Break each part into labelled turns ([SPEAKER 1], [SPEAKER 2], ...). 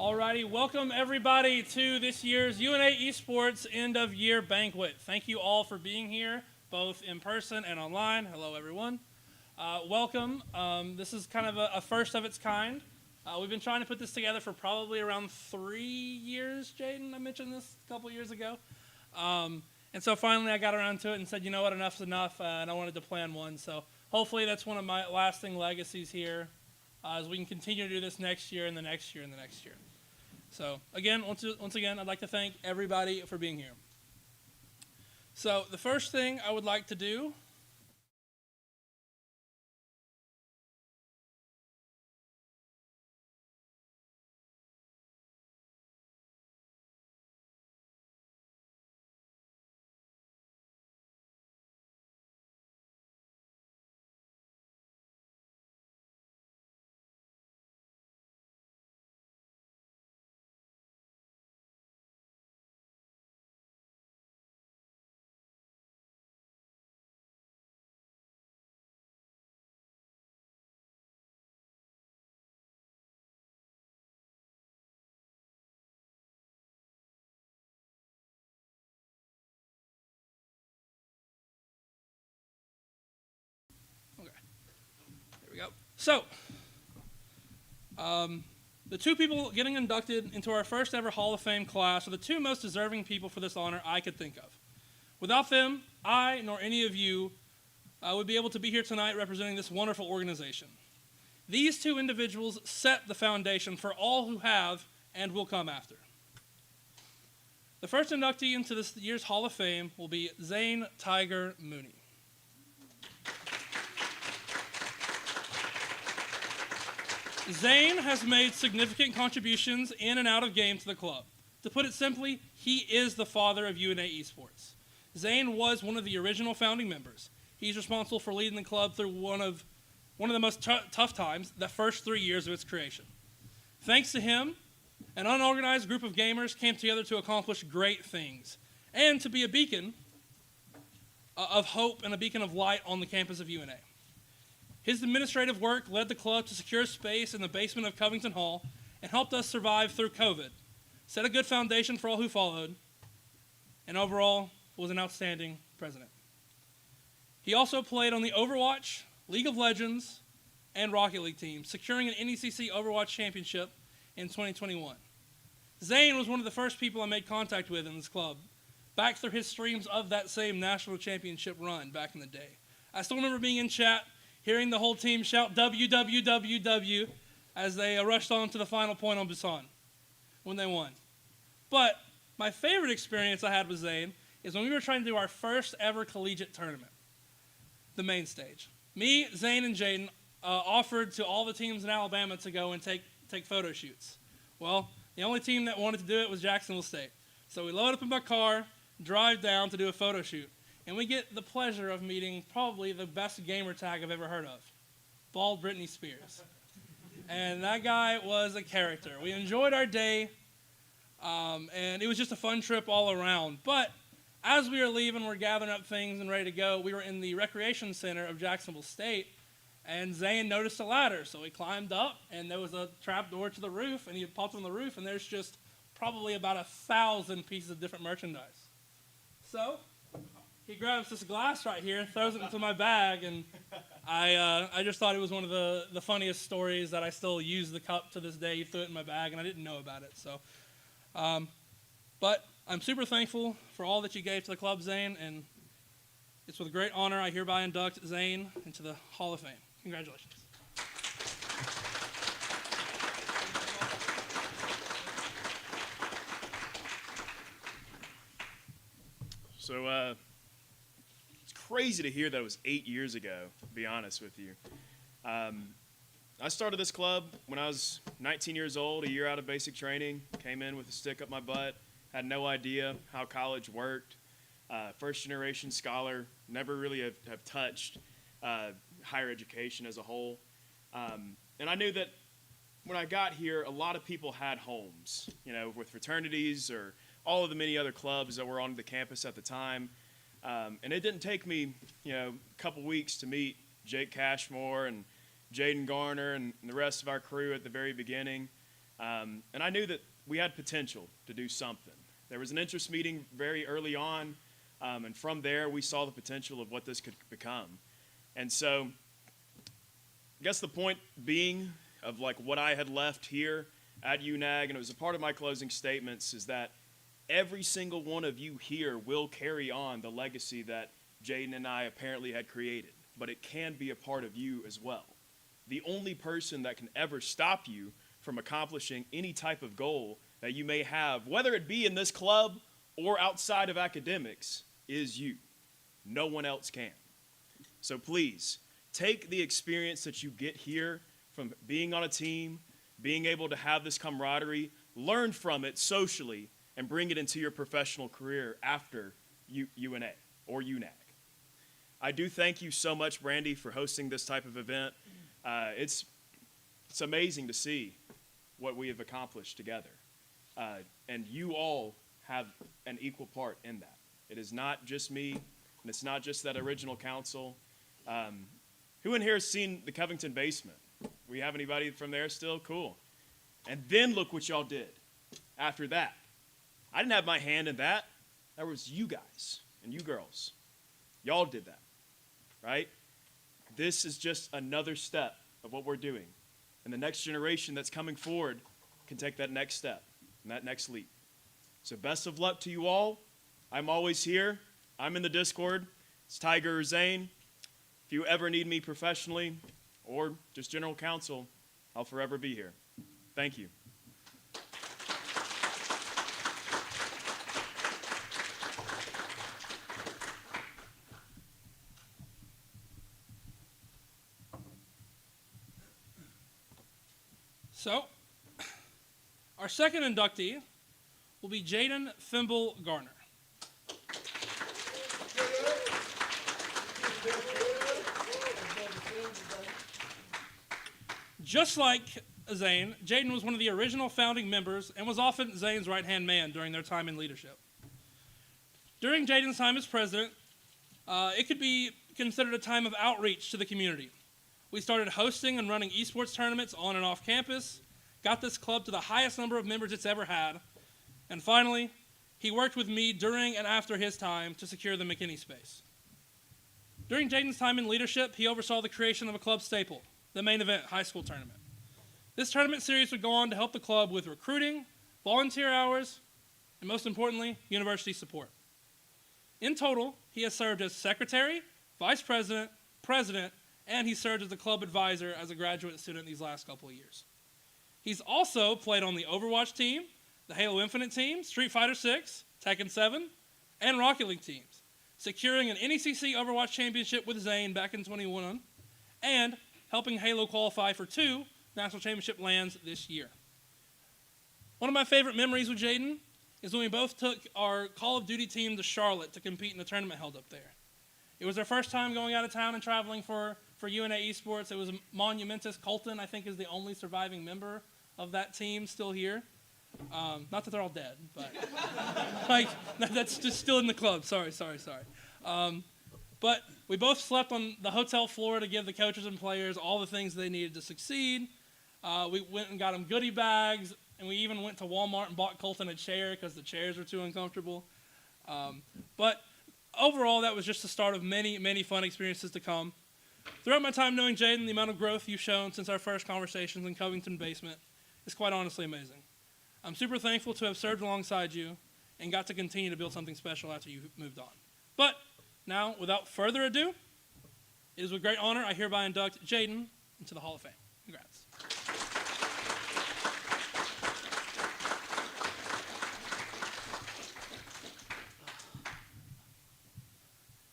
[SPEAKER 1] Alrighty, welcome everybody to this year's UNA Esports End of Year Banquet. Thank you all for being here, both in person and online. Hello everyone. Welcome. This is kind of a first of its kind. We've been trying to put this together for probably around 3 years, Jaden. I mentioned this a couple years ago. And so finally I got around to it and said, you know what, enough's enough, and I wanted to plan one. So hopefully that's one of my lasting legacies here, as we can continue to do this next year and the next year and the next year. So again, once again, I'd like to thank everybody for being here. So the first thing I would like to do So, the two people getting inducted into our first ever Hall of Fame class are the two most deserving people for this honor I could think of. Without them, I nor any of you would be able to be here tonight representing this wonderful organization. These two individuals set the foundation for all who have and will come after. The first inductee into this year's Hall of Fame will be Zane Tiger Mooney. Zane has made significant contributions in and out of game to the club. To put it simply, he is the father of UNA Esports. Zane was one of the original founding members. He's responsible for leading the club through one of the most tough times, the first 3 years of its creation. Thanks to him, an unorganized group of gamers came together to accomplish great things and to be a beacon of hope and a beacon of light on the campus of UNA. His administrative work led the club to secure space in the basement of Covington Hall and helped us survive through COVID, set a good foundation for all who followed, and overall was an outstanding president. He also played on the Overwatch, League of Legends, and Rocket League teams, securing an NECC Overwatch championship in 2021. Zane was one of the first people I made contact with in this club, back through his streams of that same national championship run back in the day. I still remember being in chat, hearing the whole team shout WWWW as they rushed on to the final point on Busan when they won. But my favorite experience I had with Zane is when we were trying to do our first ever collegiate tournament, the main stage. Me, Zane, and Jaden offered to all the teams in Alabama to go and take photo shoots. Well, the only team that wanted to do it was Jacksonville State. So we load up in my car, drive down to do a photo shoot. And we get the pleasure of meeting probably the best gamer tag I've ever heard of, Bald Britney Spears. And that guy was a character. We enjoyed our day, and it was just a fun trip all around. But as we were leaving, we're gathering up things and ready to go. We were in the recreation center of Jacksonville State, and Zane noticed a ladder. So he climbed up, and there was a trap door to the roof, and he popped on the roof, and there's just probably about 1,000 pieces of different merchandise. So he grabs this glass right here, throws it into my bag, and I just thought it was one of the funniest stories that I still use the cup to this day. He threw it in my bag, and I didn't know about it. So, but I'm super thankful for all that you gave to the club, Zane, and it's with great honor I hereby induct Zane into the Hall of Fame. Congratulations.
[SPEAKER 2] So, crazy to hear that it was 8 years ago, to be honest with you. I started this club when I was 19 years old, a year out of basic training, came in with a stick up my butt, had no idea how college worked, first generation scholar, never really have touched higher education as a whole. And I knew that when I got here, a lot of people had homes, with fraternities or all of the many other clubs that were on the campus at the time. And it didn't take me, a couple weeks to meet Jake Cashmore and Jaden Garner and the rest of our crew at the very beginning. And I knew that we had potential to do something. There was an interest meeting very early on, and from there we saw the potential of what this could become. And so I guess the point being of like what I had left here at UNAG, and it was a part of my closing statements, is that every single one of you here will carry on the legacy that Jaden and I apparently had created, but it can be a part of you as well. The only person that can ever stop you from accomplishing any type of goal that you may have, whether it be in this club or outside of academics, is you. No one else can. So please, take the experience that you get here from being on a team, being able to have this camaraderie, learn from it socially, and bring it into your professional career after UNA or UNAG. I do thank you so much, Brandy, for hosting this type of event. It's amazing to see what we have accomplished together. And you all have an equal part in that. It is not just me, and it's not just that original council. Who in here has seen the Covington basement? We have anybody from there still? Cool. And then look what y'all did after that. I didn't have my hand in that. That was you guys and you girls. Y'all did that, right? This is just another step of what we're doing. And the next generation that's coming forward can take that next step and that next leap. So best of luck to you all. I'm always here. I'm in the Discord. It's Tiger or Zane. If you ever need me professionally or just general counsel, I'll forever be here. Thank you.
[SPEAKER 1] So, our second inductee will be Jaden Thimble Garner. Just like Zane, Jaden was one of the original founding members and was often Zane's right-hand man during their time in leadership. During Jaden's time as president, it could be considered a time of outreach to the community. We started hosting and running esports tournaments on and off campus, got this club to the highest number of members it's ever had, and finally, he worked with me during and after his time to secure the McKinney space. During Jaden's time in leadership, he oversaw the creation of a club staple, the main event high school tournament. This tournament series would go on to help the club with recruiting, volunteer hours, and most importantly, university support. In total, he has served as secretary, vice president, president, and he served as the club advisor as a graduate student these last couple of years. He's also played on the Overwatch team, the Halo Infinite team, Street Fighter 6, Tekken 7, and Rocket League teams, securing an NECC Overwatch championship with Zane back in 2021, and helping Halo qualify for 2 national championship lands this year. One of my favorite memories with Jaden is when we both took our Call of Duty team to Charlotte to compete in the tournament held up there. It was our first time going out of town and traveling for UNA Esports. It was monumentous. Colton, I think, is the only surviving member of that team still here. Not that they're all dead, but like that's just still in the club. Sorry. But we both slept on the hotel floor to give the coaches and players all the things they needed to succeed. We went and got them goodie bags, and we even went to Walmart and bought Colton a chair because the chairs were too uncomfortable. But overall, that was just the start of many, many fun experiences to come. Throughout my time knowing Jaden, the amount of growth you've shown since our first conversations in Covington basement is quite honestly amazing. I'm super thankful to have served alongside you and got to continue to build something special after you moved on. But now, without further ado, it is with great honor I hereby induct Jaden into the Hall of Fame. Congrats.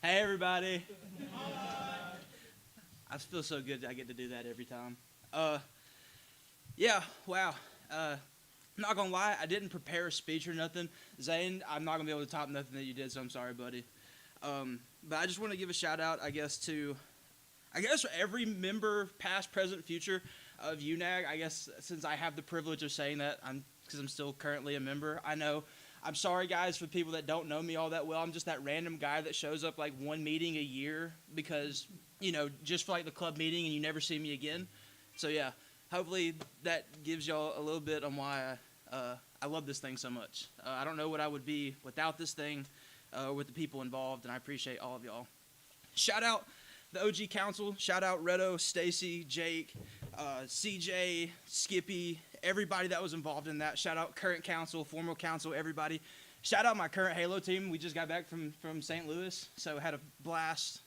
[SPEAKER 3] Hey, everybody. I feel so good I get to do that every time. Yeah, wow. I'm not going to lie, I didn't prepare a speech or nothing. Zane, I'm not going to be able to top nothing that you did, so I'm sorry, buddy. But I just want to give a shout-out, I guess, every member, past, present, future of UNAG. I guess since I have the privilege of saying that, because I'm still currently a member, I know. I'm sorry, guys, for people that don't know me all that well. I'm just that random guy that shows up like one meeting a year because, just for like the club meeting and you never see me again. So, yeah, hopefully that gives y'all a little bit on why I love this thing so much. I don't know what I would be without this thing, with the people involved, and I appreciate all of y'all. Shout out the OG Council. Shout out Redo, Stacy, Jake, CJ, Skippy, everybody that was involved in that. Shout out current council, former council, everybody. Shout out my current Halo team. We just got back from St. Louis, so had a blast.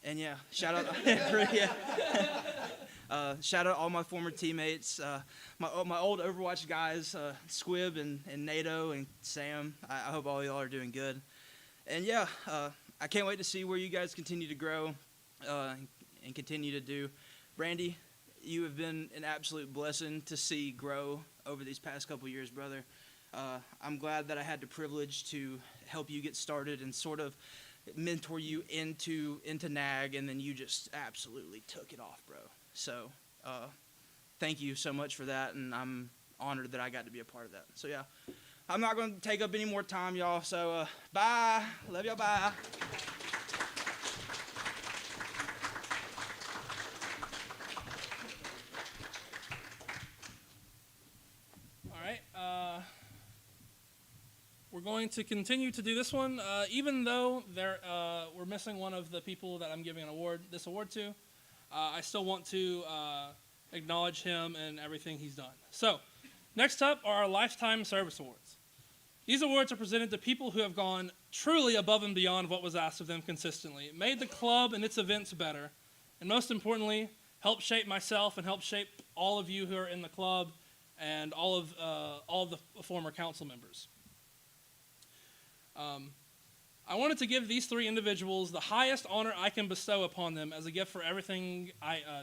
[SPEAKER 3] And yeah, shout out, yeah. Shout out all my former teammates, my old Overwatch guys, Squib and NATO and Sam. I hope all y'all are doing good. And yeah, I can't wait to see where you guys continue to grow and continue to do. Brandy, you have been an absolute blessing to see grow over these past couple years, brother. I'm glad that I had the privilege to help you get started and sort of mentor you into NAG, and then you just absolutely took it off, bro. So thank you so much for that, and I'm honored that I got to be a part of that. So yeah, I'm not going to take up any more time, y'all. So bye. Love y'all. Bye.
[SPEAKER 1] All right. We're going to continue to do this one, even though we're missing one of the people that I'm giving this award to. I still want to acknowledge him and everything he's done. So, next up are our Lifetime Service Awards. These awards are presented to people who have gone truly above and beyond what was asked of them consistently, made the club and its events better, and most importantly, helped shape myself and helped shape all of you who are in the club and all of the former council members. I wanted to give these three individuals the highest honor I can bestow upon them as a gift for everything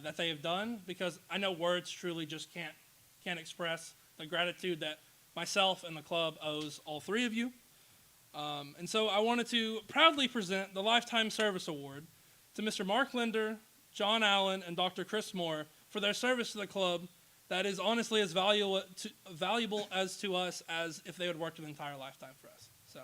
[SPEAKER 1] that they have done, because I know words truly just can't express the gratitude that myself and the club owes all three of you. And so I wanted to proudly present the Lifetime Service Award to Mr. Mark Linder, John Allen, and Dr. Chris Moore for their service to the club that is honestly as valuable as to us as if they had worked an entire lifetime for us. So.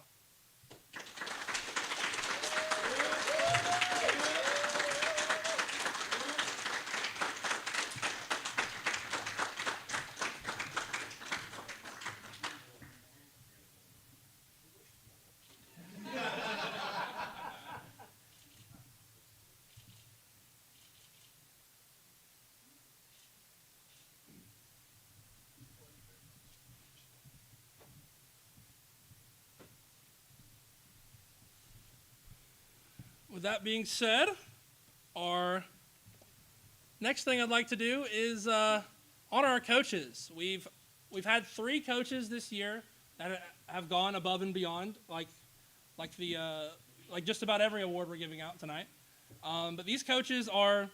[SPEAKER 1] With that being said, our next thing I'd like to do is honor our coaches. We've had three coaches this year that have gone above and beyond, like just about every award we're giving out tonight. But these coaches are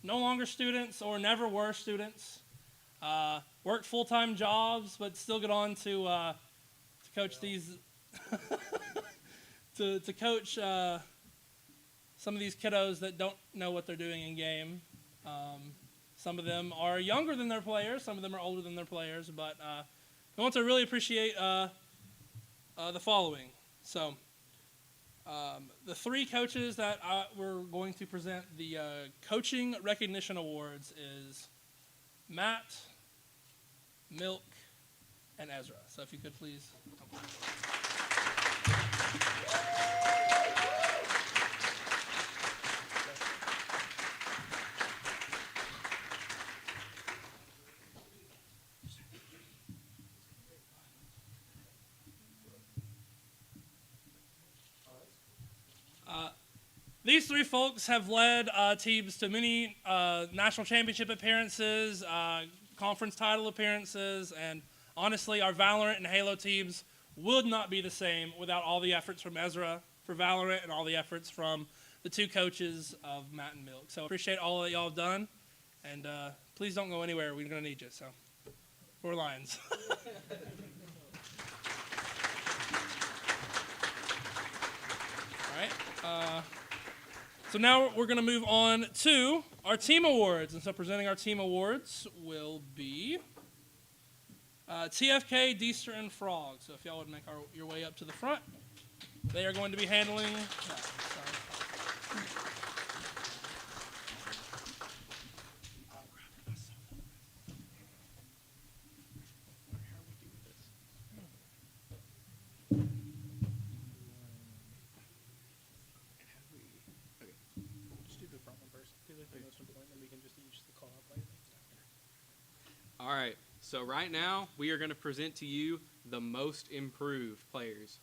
[SPEAKER 1] no longer students or never were students. Work full-time jobs, but still get on to coach these to coach. Some of these kiddos that don't know what they're doing in game. Some of them are younger than their players. Some of them are older than their players. But I want to really appreciate the following. So the three coaches that we're going to present the Coaching Recognition Awards is Matt, Milk, and Ezra. So if you could please come forward. These three folks have led teams to many national championship appearances, conference title appearances, and honestly, our Valorant and Halo teams would not be the same without all the efforts from Ezra for Valorant and all the efforts from the two coaches of Matt and Milk. So appreciate all that y'all have done, and please don't go anywhere. We're going to need you, so 4 lines. All right. So now we're going to move on to our team awards. And so presenting our team awards will be TFK, Deester, and Frog. So if y'all would make your way up to the front, they are going to be handling that.
[SPEAKER 4] All right. So right now we are going to present to you the most improved players.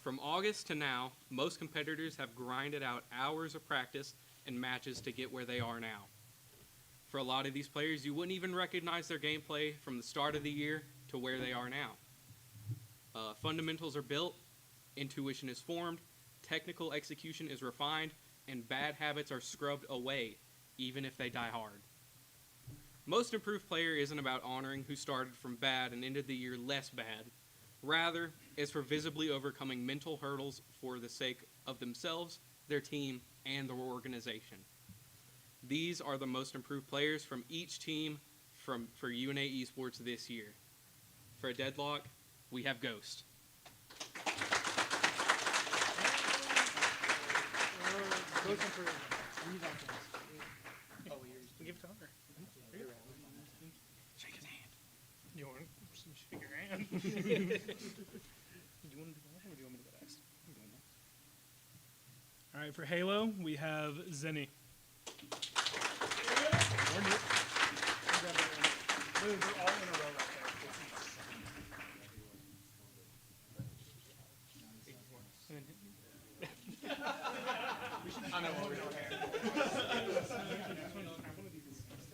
[SPEAKER 4] From August to now, most competitors have grinded out hours of practice and matches to get where they are now. For a lot of these players, you wouldn't even recognize their gameplay from the start of the year to where they are now. Fundamentals are built, intuition is formed, technical execution is refined, and bad habits are scrubbed away, even if they die hard. Most improved player isn't about honoring who started from bad and ended the year less bad. Rather, it's for visibly overcoming mental hurdles for the sake of themselves, their team, and their organization. These are the most improved players from each team for UNA Esports this year. For a deadlock, we have Ghost.
[SPEAKER 1] Give it to Hunter. Shake his hand. You want to shake your hand? Do you want to go or do you want me to go next? All right, for Halo, we have Zenny. They're all in a row right there.
[SPEAKER 4] I know what we're doing here.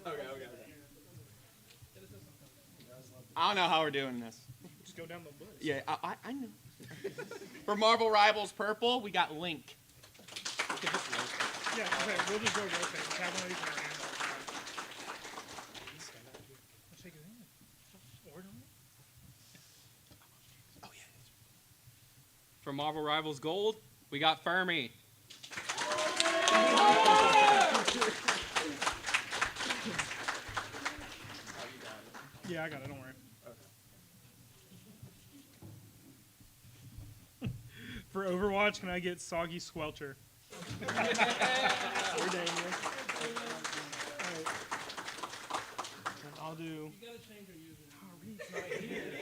[SPEAKER 4] Okay. I don't know how we're doing this.
[SPEAKER 1] Just go down the list.
[SPEAKER 4] Yeah, I know. For Marvel Rivals Purple, we got Link.
[SPEAKER 1] Yeah, okay, we'll just go rotate. Just have one of these in our hands. I'll shake his hand. Or don't.
[SPEAKER 4] Oh, yeah. For Marvel Rivals Gold, we got Fermi.
[SPEAKER 1] Yeah, I got it. Don't worry. Okay. For Overwatch, can I get Soggy Squelcher? Or Daniel. Alright. And I'll do. You gotta change your username. Oh, Reed's not here.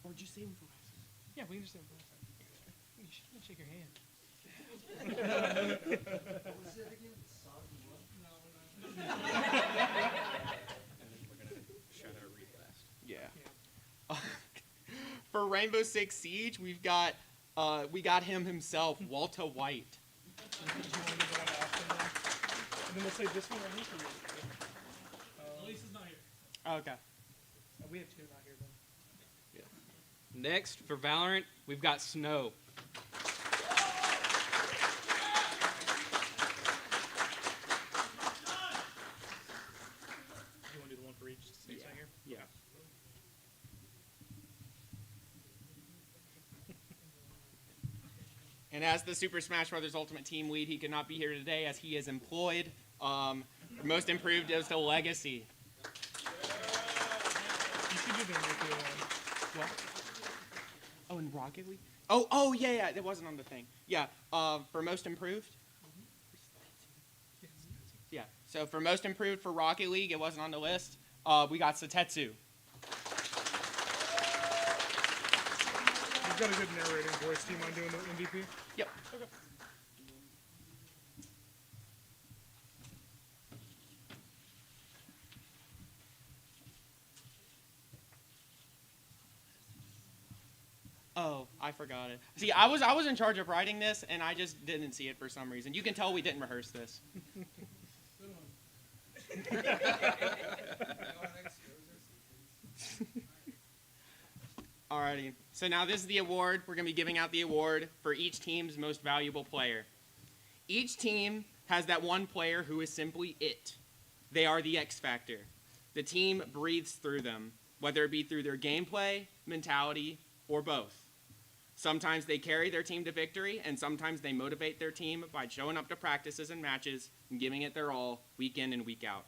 [SPEAKER 4] Or did you save him for last?
[SPEAKER 1] Yeah, we can just say it for last time. You should shake your hand.
[SPEAKER 4] Yeah. For Rainbow Six Siege, we got him himself, Walter White.
[SPEAKER 1] And then we'll say this one right here for you. Elisa's not here.
[SPEAKER 4] Okay.
[SPEAKER 1] We have two not here then.
[SPEAKER 4] Next, for Valorant, we've got Snow.
[SPEAKER 1] You want to do the one for each to stay right here?
[SPEAKER 4] Yeah. And as the Super Smash Bros. Ultimate Team lead, he could not be here today as he is employed. Most improved is the Legacy.
[SPEAKER 1] You should do the nuclear one.
[SPEAKER 4] What? Oh, in Rocket League? Oh, yeah, it wasn't on the thing. Yeah, for most improved? Yeah, so for most improved for Rocket League, it wasn't on the list. We got Satetsu.
[SPEAKER 1] You've got a good narrating voice. Do you mind doing the MVP?
[SPEAKER 4] Yep.
[SPEAKER 1] Okay.
[SPEAKER 4] Oh, I forgot it. See, I was in charge of writing this, and I just didn't see it for some reason. You can tell we didn't rehearse this. Alrighty. So now this is the award. We're going to be giving out the award for each team's most valuable player. Each team has that one player who is simply it. They are the X factor. The team breathes through them, whether it be through their gameplay, mentality, or both. Sometimes they carry their team to victory, and sometimes they motivate their team by showing up to practices and matches and giving it their all week in and week out.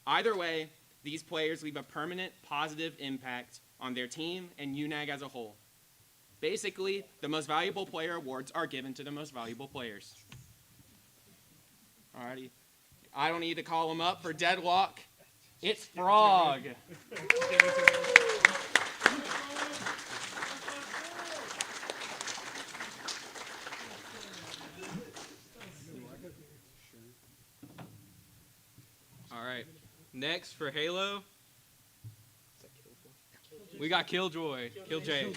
[SPEAKER 4] Either way, these players leave a permanent positive impact on their team and UNAG as a whole. Basically, the most valuable player awards are given to the most valuable players. Alrighty. I don't need to call them up for deadlock. It's Frog.
[SPEAKER 2] All right.
[SPEAKER 4] Next for Halo, we got Killjoy. Killjoy.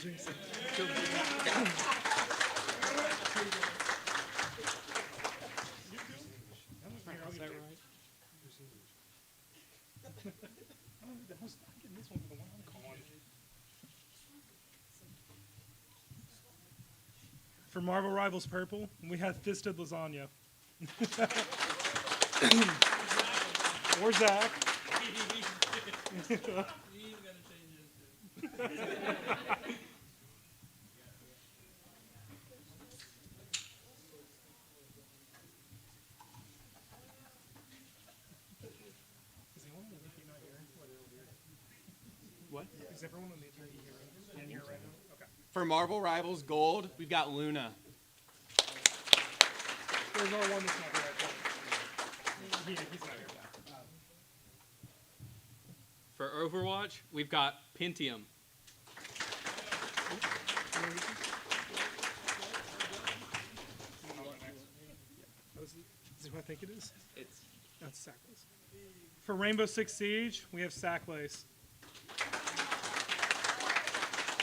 [SPEAKER 5] For Marvel Rivals Purple, we have Fisted Lasagna. Or Zach.
[SPEAKER 1] He's gonna change it too.
[SPEAKER 5] Is anyone on the VP not here?
[SPEAKER 4] What?
[SPEAKER 5] Is everyone on the VP here? In here right now? Okay.
[SPEAKER 6] For Marvel Rivals Gold, we've got Luna.
[SPEAKER 5] There's only one that's not here. He's not here.
[SPEAKER 4] For Overwatch, we've got Pentium.
[SPEAKER 5] Is it who I think it is?
[SPEAKER 4] It's
[SPEAKER 5] That's Sacklace. For Rainbow Six Siege, we have Sacklace.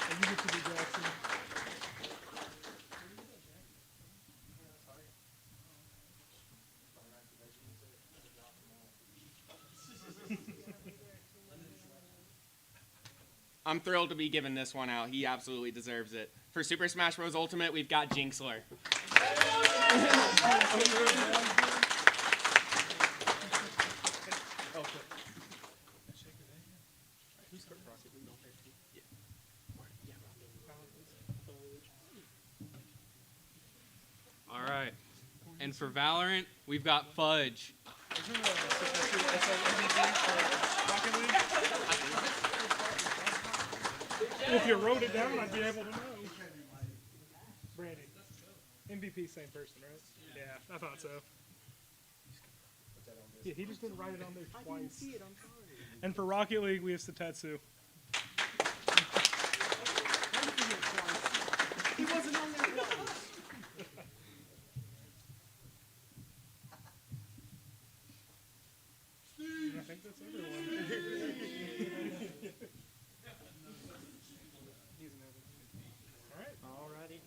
[SPEAKER 5] You get to be Jackson.
[SPEAKER 6] I'm thrilled to be giving this one out. He absolutely deserves it. For Super Smash Bros. Ultimate, we've got Jinxler.
[SPEAKER 4] all right. And for Valorant, we've got Fudge.
[SPEAKER 5] If you wrote it down, I'd be able to know. Brandy. MVP, same person, right? Yeah, I thought so. Yeah, he just didn't write it on there twice. I didn't see it, I'm sorry. And for Rocket League, we have Satetsu.
[SPEAKER 6] He wasn't on there once.
[SPEAKER 5] I think that's everyone. He's an everyone. All right.
[SPEAKER 6] Alrighty.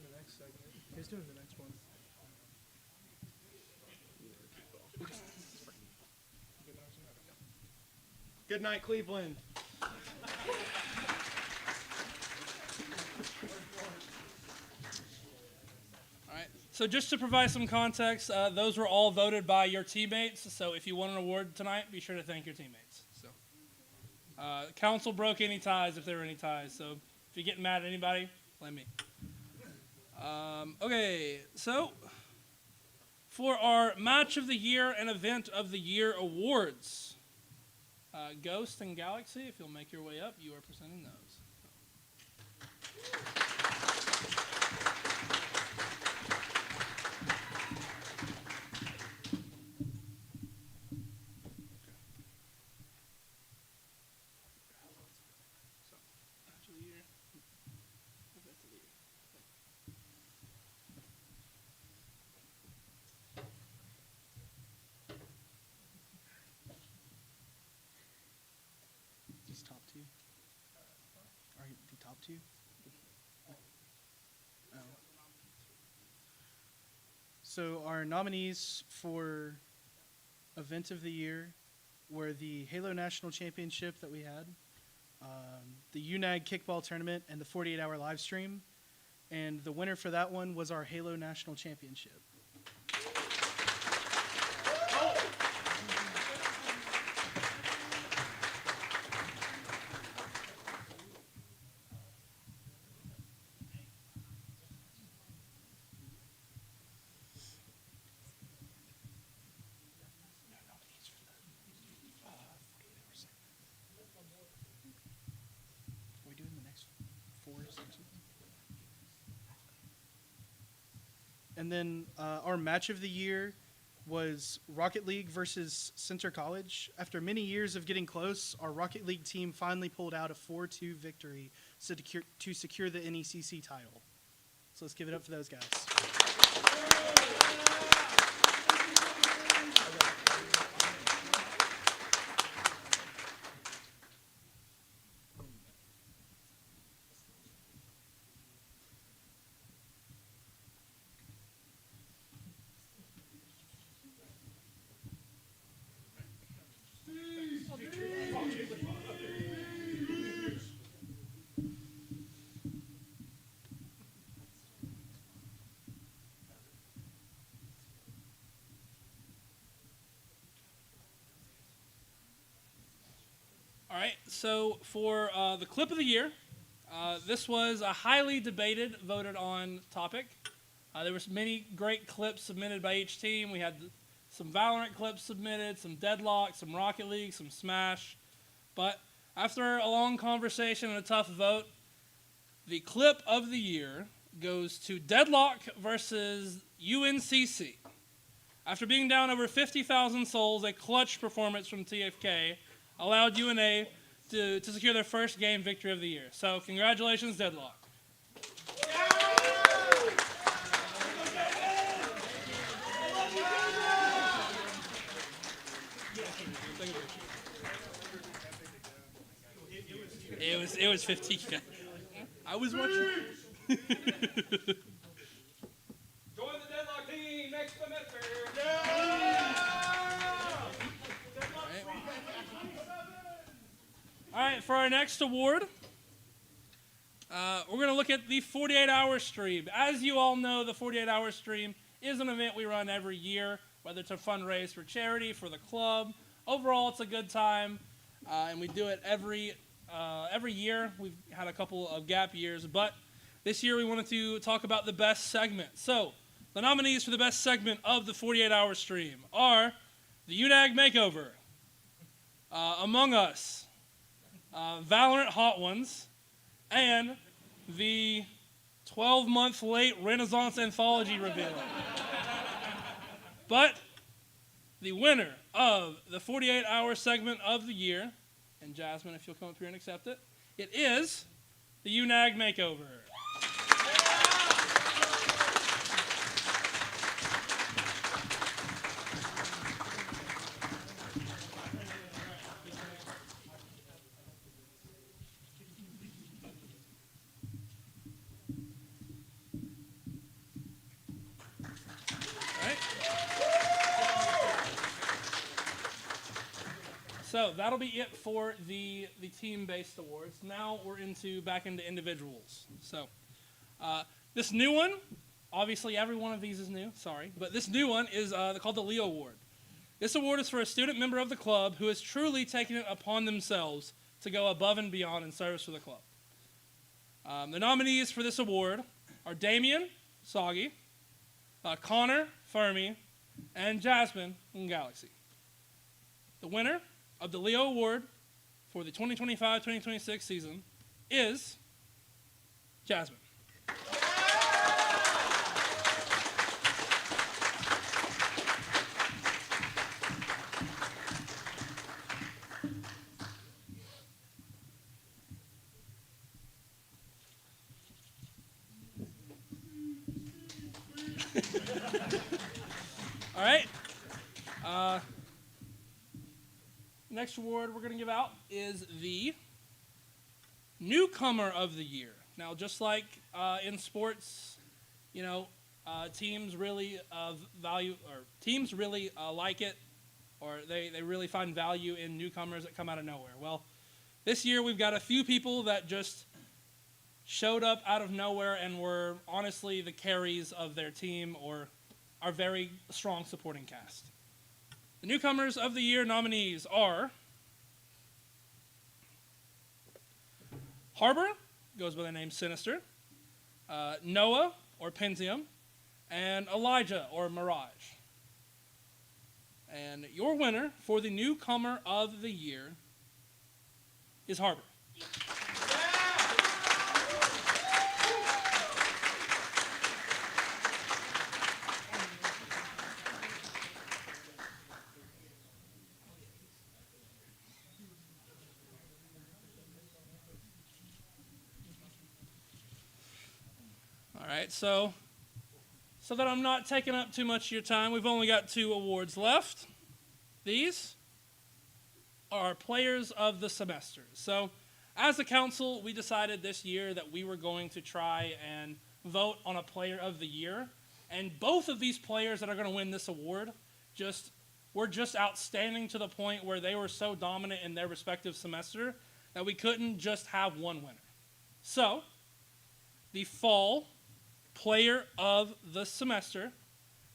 [SPEAKER 5] The next segment. Who's doing the next one?
[SPEAKER 6] Good night, Cleveland.
[SPEAKER 1] All right. So just to provide some context, those were all voted by your teammates. So if you won an award tonight, be sure to thank your teammates. So council broke any ties if there were any ties. So if you're getting mad at anybody, blame me. Okay. So for our Match of the Year and Event of the Year awards, Ghost and Galaxy, if you'll make your way up, you are presenting those. Match of the Year, Event of the Year.
[SPEAKER 3] These top two. Are the top two? Oh. So our nominees for Event of the Year were the Halo National Championship that we had, the UNAG Kickball Tournament, and the 48-hour live stream. And the winner for that one was our Halo National Championship. Are we doing the next 4 sections? And then our match of the year was Rocket League versus Center College. After many years of getting close, our Rocket League team finally pulled out a 4-2 victory to secure the NECC title. So let's give it up for those guys.
[SPEAKER 1] right, so for the clip of the year, this was a highly debated, voted on topic. There was many great clips submitted by each team. We had some Valorant clips submitted, some Deadlock, some Rocket League, some Smash. But after a long conversation and a tough vote, the clip of the year goes to Deadlock versus UNCC. After being down over 50,000 souls, a clutch performance from TFK allowed UNA to secure their first game victory of the year. So congratulations, Deadlock. It was 50K. I was watching.
[SPEAKER 4] Join the Deadlock team next semester.
[SPEAKER 1] All right, for our next award, we're going to look at the 48-hour stream. As you all know, the 48-hour stream is an event we run every year, whether it's a fundraise for charity, for the club. Overall, it's a good time, and we do it every year. We've had a couple of gap years, but this year we wanted to talk about the best segment. So, the nominees for the best segment of the 48-hour stream are the UNAG Makeover, Among Us, Valorant Hot Ones, and the 12-month late Renaissance Anthology reveal. But the winner of the 48-hour segment of the year, and Jasmine, if you'll come up here and accept it, it is the UNAG Makeover. So that'll be it for the team-based awards. Now we're back into individuals. So this new one, obviously every one of these is new, sorry, but this new one is called the Leo Award. This award is for a student member of the club who has truly taken it upon themselves to go above and beyond in service for the club. The nominees for this award are Damien, Soggy, Connor, Fermi, and Jasmine in Galaxy. The winner of the Leo Award for the 2025-2026 season is Jasmine. All right. Next award we're going to give out is the Newcomer of the Year. Now, just like in sports, teams really like it, or they really find value in newcomers that come out of nowhere. Well, this year we've got a few people that just showed up out of nowhere and were honestly the carries of their team or our very strong supporting cast. The Newcomers of the Year nominees are Harbor, goes by the name Sinister, Noah, or Pentium, and Elijah, or Mirage. And your winner for the Newcomer of the Year is Harbor. All right, so that I'm not taking up too much of your time, we've only got 2 awards left. These are players of the semester. So as a council, we decided this year that we were going to try and vote on a player of the year. And both of these players that are going to win this award were just outstanding to the point where they were so dominant in their respective semester that we couldn't just have one winner. So the fall player of the semester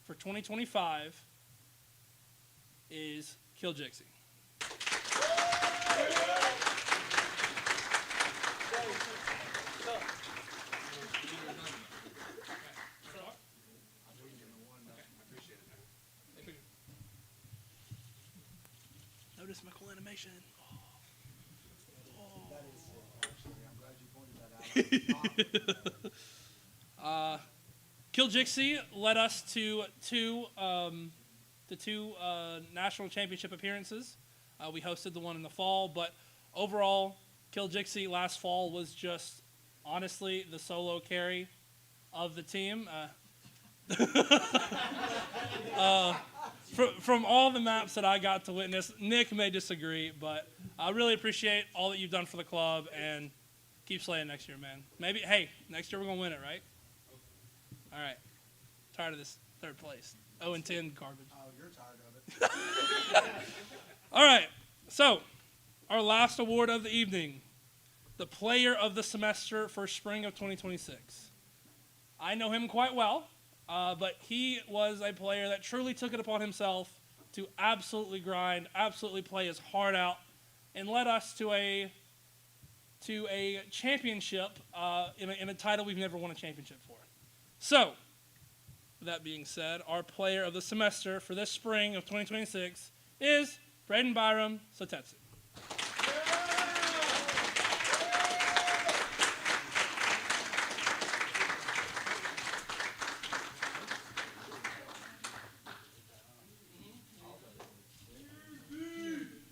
[SPEAKER 1] for 2025 is Kill Jixie. Notice my cool animation.
[SPEAKER 7] That is sick, actually. I'm glad you pointed that out.
[SPEAKER 1] Kiljixie led us to two national championship appearances. We hosted the one in the fall, but overall, Kiljixie last fall was just honestly the solo carry of the team. From all the maps that I got to witness, Nick may disagree, but I really appreciate all that you've done for the club, and keep slaying next year, man. Maybe, hey, next year we're going to win it, right? All right. Tired of this third place. 0-10 garbage.
[SPEAKER 7] Oh, you're tired of it.
[SPEAKER 1] All right. So, our last award of the evening, the player of the semester for spring of 2026. I know him quite well, but he was a player that truly took it upon himself to absolutely grind, absolutely play his heart out, and led us to a championship in a title we've never won a championship for. So, with that being said, our player of the semester for this spring of 2026 is Braden Byram Sotetsu.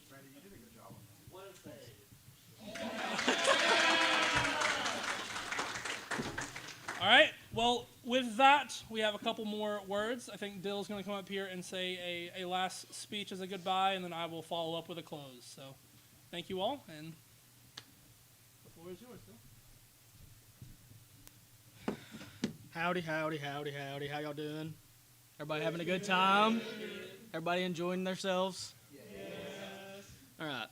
[SPEAKER 7] Brady, you did a good job on that.
[SPEAKER 1] All right. Well, with that, we have a couple more words. I think Dill's going to come up here and say a last speech as a goodbye, and then I will follow up with a close. So, thank you all, and the floor is yours, Dill.
[SPEAKER 8] Howdy, howdy, howdy, howdy. How y'all doing? Everybody having a good time? Everybody enjoying themselves? Yes. All right.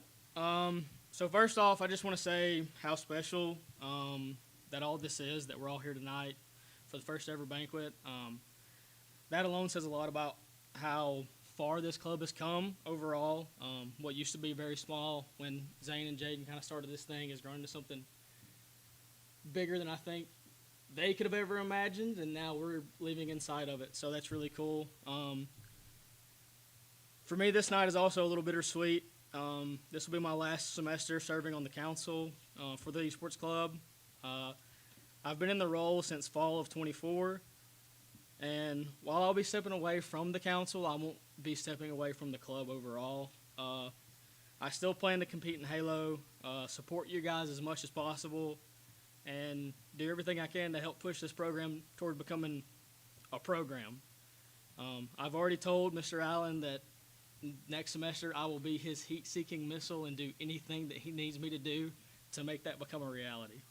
[SPEAKER 8] So first off, I just want to say how special that all this is, that we're all here tonight for the first ever banquet. That alone says a lot about how far this club has come overall. What used to be very small when Zane and Jaden kind of started this thing has grown into something bigger than I think they could have ever imagined, and now we're living inside of it. So that's really cool. For me, this night is also a little bittersweet. This will be my last semester serving on the council for the Esports Club. I've been in the role since fall of 24, and while I'll be stepping away from the council, I won't be stepping away from the club overall. I still plan to compete in Halo, support you guys as much as possible, and do everything I can to help push this program toward becoming a program. I've already told Mr. Allen that next semester I will be his heat-seeking missile and do anything that he needs me to do to make that become a reality.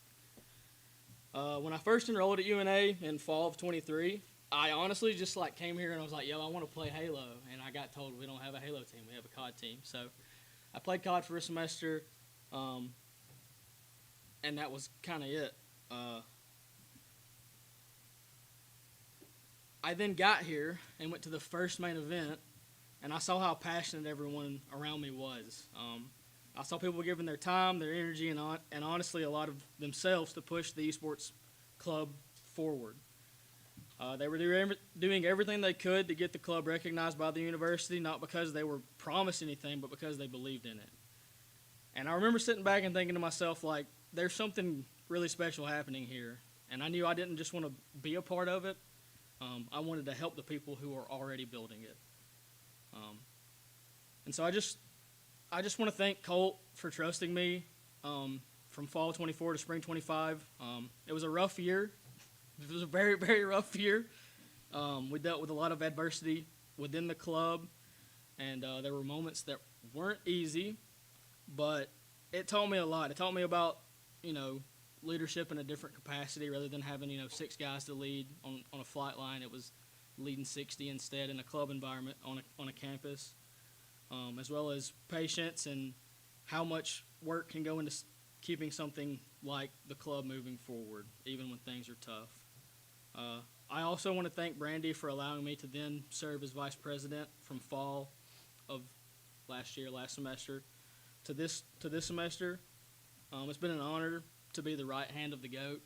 [SPEAKER 8] When I first enrolled at UNA in fall of 23, I honestly just came here and I was like, yo, I want to play Halo. And I got told we don't have a Halo team, we have a COD team. So I played COD for a semester, and that was kind of it. I then got here and went to the first main event, and I saw how passionate everyone around me was. I saw people giving their time, their energy, and honestly a lot of themselves to push the esports club forward. They were doing everything they could to get the club recognized by the university, not because they were promised anything, but because they believed in it. And I remember sitting back and thinking to myself, there's something really special happening here. And I knew I didn't just want to be a part of it. I wanted to help the people who are already building it. And so I just want to thank Colt for trusting me from fall 24 to spring 25. It was a rough year. It was a very, very rough year. We dealt with a lot of adversity within the club, and there were moments that weren't easy, but it taught me a lot. It taught me about, leadership in a different capacity rather than having, 6 guys to lead on a flight line. It was leading 60 instead in a club environment on a campus. As well as patience and how much work can go into keeping something like the club moving forward, even when things are tough. I also want to thank Brandy for allowing me to then serve as vice president from fall of last semester, to this semester. It's been an honor to be the right hand of the GOAT.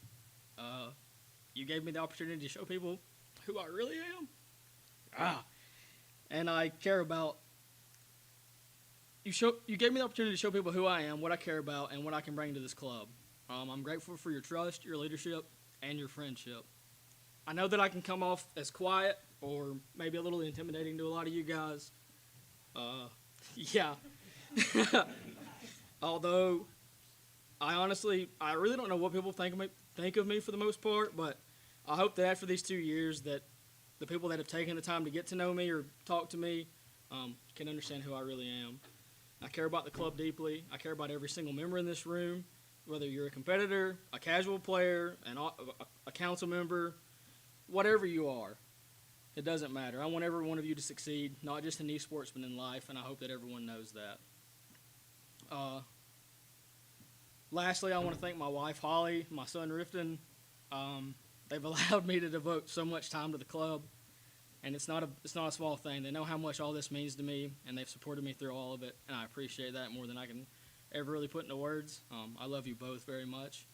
[SPEAKER 8] You gave me the opportunity to show people who I really am. And I care about you gave me the opportunity to show people who I am, what I care about, and what I can bring to this club. I'm grateful for your trust, your leadership, and your friendship. I know that I can come off as quiet or maybe a little intimidating to a lot of you guys. Yeah. Although, I really don't know what people think of me for the most part, but I hope that after these 2 years that the people that have taken the time to get to know me or talk to me can understand who I really am. I care about the club deeply. I care about every single member in this room, whether you're a competitor, a casual player, a council member, whatever you are. It doesn't matter. I want every one of you to succeed, not just in esports, but in life, and I hope that everyone knows that. Lastly, I want to thank my wife, Holly, my son, Rifton. They've allowed me to devote so much time to the club, and it's not a small thing. They know how much all this means to me, and they've supported me through all of it, and I appreciate that more than I can ever really put into words. I love you both very much.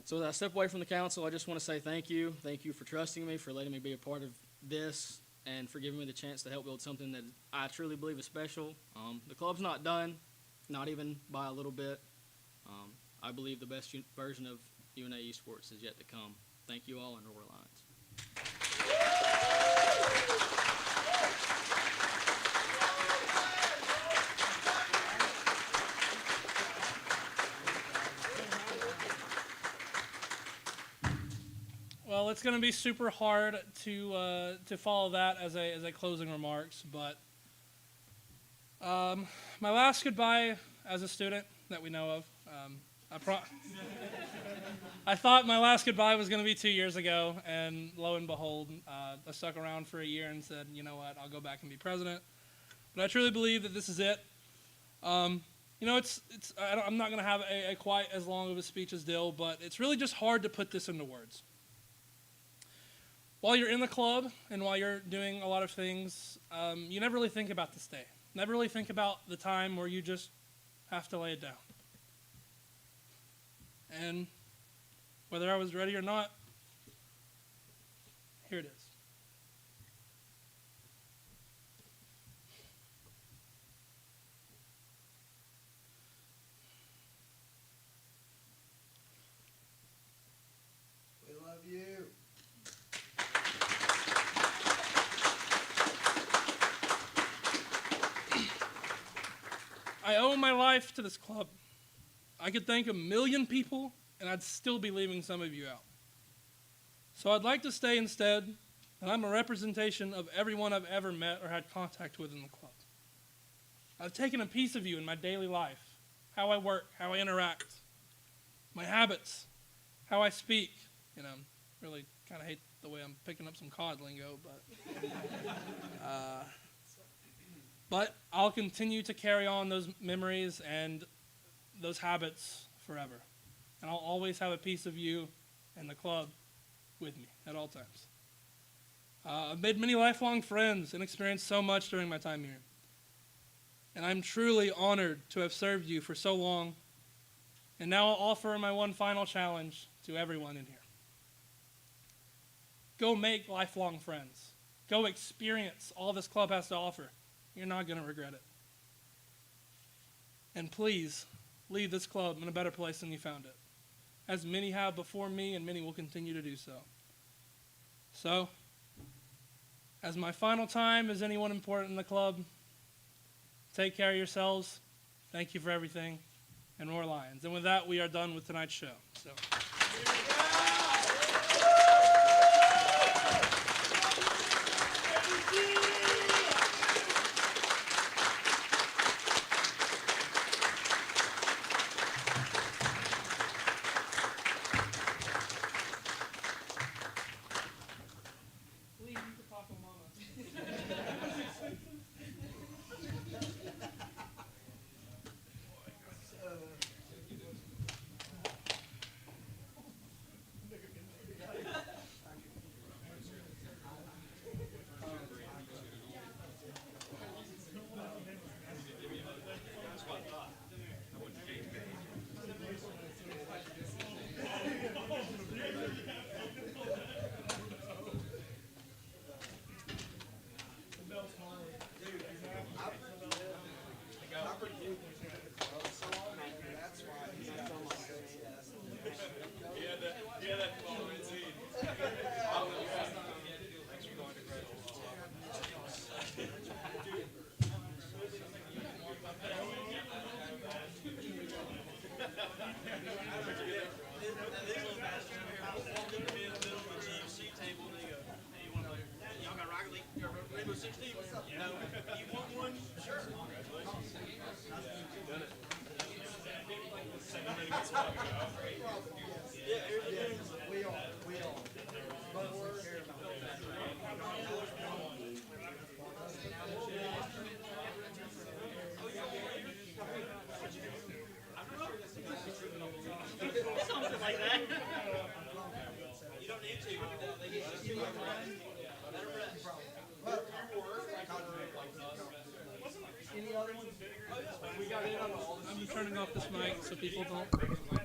[SPEAKER 8] So as I step away from the council, I just want to say thank you. Thank you for trusting me, for letting me be a part of this, and for giving me the chance to help build something that I truly believe is special. The club's not done, not even by a little bit. I believe the best version of UNA Esports is yet to come. Thank you all, and Roar Lions.
[SPEAKER 1] Well, it's going to be super hard to follow that as a closing remarks, but my last goodbye as a student that we know of, I thought my last goodbye was going to be 2 years ago, and lo and behold, I stuck around for a year and said, you know what, I'll go back and be president. But I truly believe that this is it. I'm not going to have a quite as long of a speech as Dill, but it's really just hard to put this into words. While you're in the club and while you're doing a lot of things, you never really think about this day. Never really think about the time where you just have to lay it down. And whether I was ready or not, here it is.
[SPEAKER 7] We love you.
[SPEAKER 1] I owe my life to this club. I could thank a million people, and I'd still be leaving some of you out. So I'd like to say instead that I'm a representation of everyone I've ever met or had contact with in the club. I've taken a piece of you in my daily life, how I work, how I interact, my habits, how I speak. Really kind of hate the way I'm picking up some COD lingo, but I'll continue to carry on those memories and those habits forever. And I'll always have a piece of you and the club with me at all times. I've made many lifelong friends and experienced so much during my time here. And I'm truly honored to have served you for so long. And now I'll offer my one final challenge to everyone in here. Go make lifelong friends. Go experience all this club has to offer. You're not going to regret it. And please, leave this club in a better place than you found it, as many have before me and many will continue to do so. So, as my final time as anyone important in the club, take care of yourselves. Thank you for everything, and Roar Lions. And with that, we are done with tonight's show. So. I'm turning off this mic so people don't.